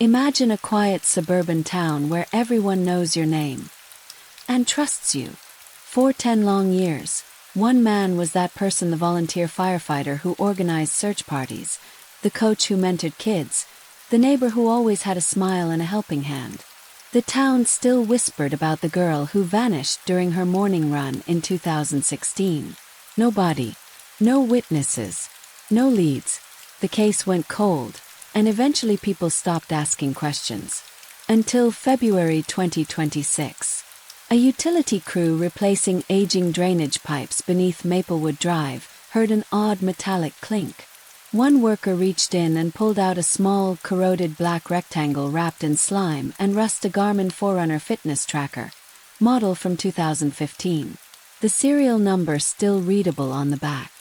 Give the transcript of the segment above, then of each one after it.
Imagine a quiet suburban town where everyone knows your name and trusts you. For 10 long years, one man was that person, the volunteer firefighter who organized search parties, the coach who mentored kids, the neighbor who always had a smile and a helping hand. The town still whispered about the girl who vanished during her morning run in 2016. No body, no witnesses, no leads. The case went cold, and eventually people stopped asking questions. Until February 2026. A utility crew replacing aging drainage pipes beneath Maplewood Drive heard an odd metallic clink. One worker reached in and pulled out a small, corroded black rectangle wrapped in slime and rust, a Garmin Forerunner fitness tracker, model from 2015. The serial number still readable on the back.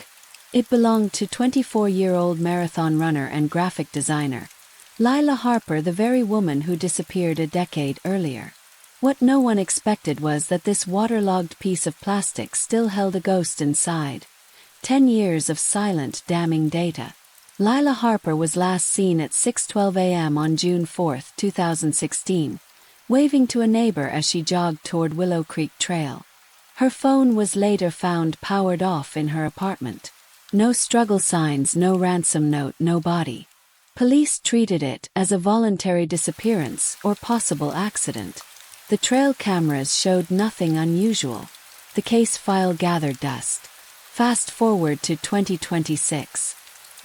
It belonged to 24-year-old marathon runner and graphic designer Lila Harper, the very woman who disappeared a decade earlier. What no one expected was that this waterlogged piece of plastic still held a ghost inside. 10 years of silent, damning data. Lila Harper was last seen at 6:12 a.m. on June 4, 2016, waving to a neighbor as she jogged toward Willow Creek Trail. Her phone was later found powered off in her apartment. No struggle signs, no ransom note, no body. Police treated it as a voluntary disappearance or possible accident. The trail cameras showed nothing unusual. The case file gathered dust. Fast forward to 2026.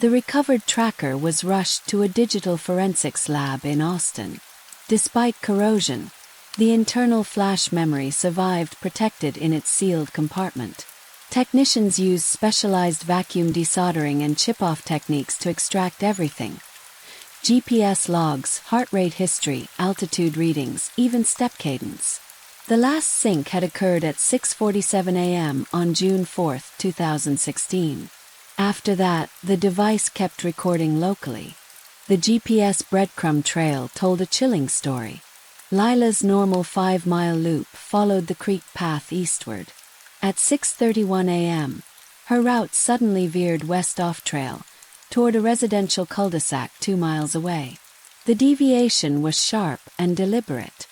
The recovered tracker was rushed to a digital forensics lab in Austin. Despite corrosion, the internal flash memory survived, protected in its sealed compartment. Technicians used specialized vacuum desoldering and chip-off techniques to extract everything. GPS logs, heart rate history, altitude readings, even step cadence. The last sync had occurred at 6:47 a.m. on June 4, 2016. After that, the device kept recording locally. The GPS breadcrumb trail told a chilling story. Lila's normal 5-mile loop followed the creek path eastward. At 6:31 a.m., her route suddenly veered west off-trail, toward a residential cul-de-sac 2 miles away. The deviation was sharp and deliberate.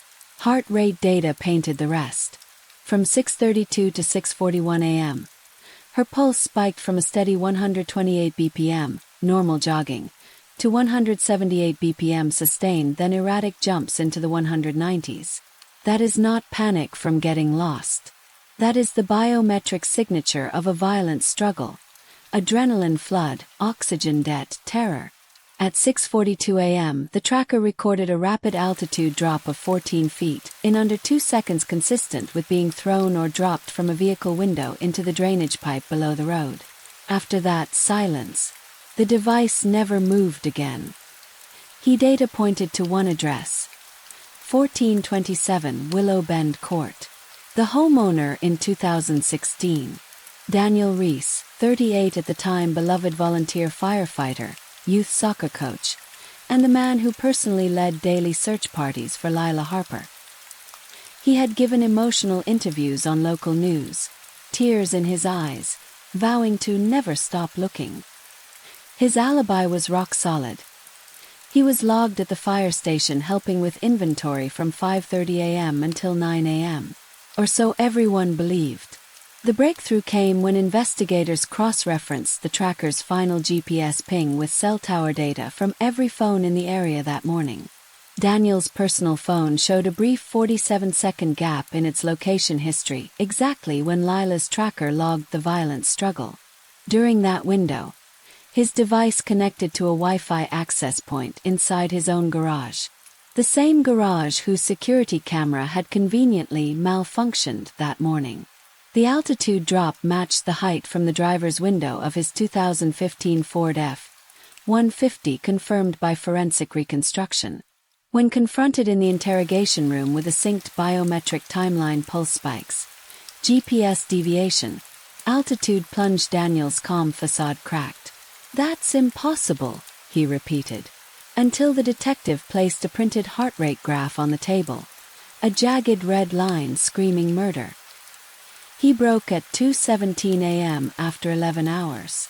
Heart rate data painted the rest. From 6:32 to 6:41 a.m., her pulse spiked from a steady 128 bpm, normal jogging, to 178 bpm sustained, then erratic jumps into the 190s. That is not panic from getting lost. That is the biometric signature of a violent struggle. Adrenaline flood, oxygen debt, terror. At 6:42 a.m., the tracker recorded a rapid altitude drop of 14 feet, in under 2 seconds, consistent with being thrown or dropped from a vehicle window into the drainage pipe below the road. After that, silence. The device never moved again. Key data pointed to one address: 1427 Willow Bend Court. The homeowner in 2016. Daniel Reese, 38 at the time, beloved volunteer firefighter, youth soccer coach, and the man who personally led daily search parties for Lila Harper. He had given emotional interviews on local news, tears in his eyes, vowing to never stop looking. His alibi was rock solid. He was logged at the fire station helping with inventory from 5:30 a.m. until 9 a.m. Or so everyone believed. The breakthrough came when investigators cross-referenced the tracker's final GPS ping with cell tower data from every phone in the area that morning. Daniel's personal phone showed a brief 47-second gap in its location history, exactly when Lila's tracker logged the violent struggle. During that window, his device connected to a Wi-Fi access point inside his own garage. The same garage whose security camera had conveniently malfunctioned that morning. The altitude drop matched the height from the driver's window of his 2015 Ford F-150, confirmed by forensic reconstruction. When confronted in the interrogation room with a synced biometric timeline, pulse spikes, GPS deviation, altitude plunge, Daniel's calm facade cracked. "That's impossible," he repeated, until the detective placed a printed heart rate graph on the table, a jagged red line screaming murder. He broke at 2:17 a.m. after 11 hours.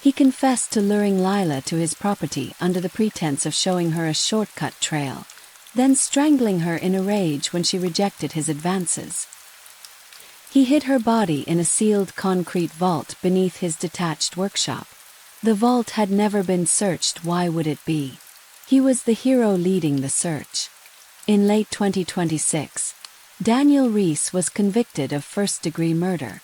He confessed to luring Lila to his property under the pretense of showing her a shortcut trail, then strangling her in a rage when she rejected his advances. He hid her body in a sealed concrete vault beneath his detached workshop. The vault had never been searched. Why would it be? He was the hero leading the search. In late 2026, Daniel Reese was convicted of first-degree murder.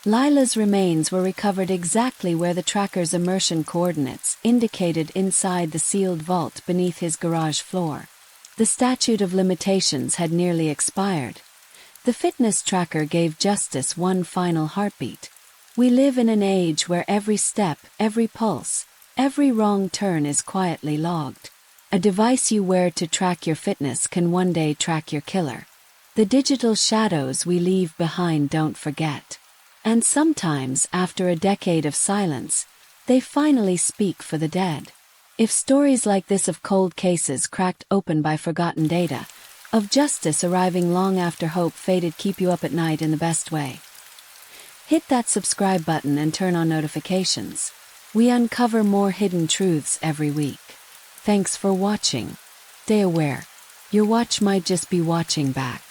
Lila's remains were recovered exactly where the tracker's immersion coordinates indicated, inside the sealed vault beneath his garage floor. The statute of limitations had nearly expired. The fitness tracker gave justice one final heartbeat. We live in an age where every step, every pulse, every wrong turn is quietly logged. A device you wear to track your fitness can one day track your killer. The digital shadows we leave behind don't forget. And sometimes, after a decade of silence, they finally speak for the dead. If stories like this of cold cases cracked open by forgotten data, of justice arriving long after hope faded, keep you up at night in the best way, hit that subscribe button and turn on notifications. We uncover more hidden truths every week. Thanks for watching. Stay aware. Your watch might just be watching back.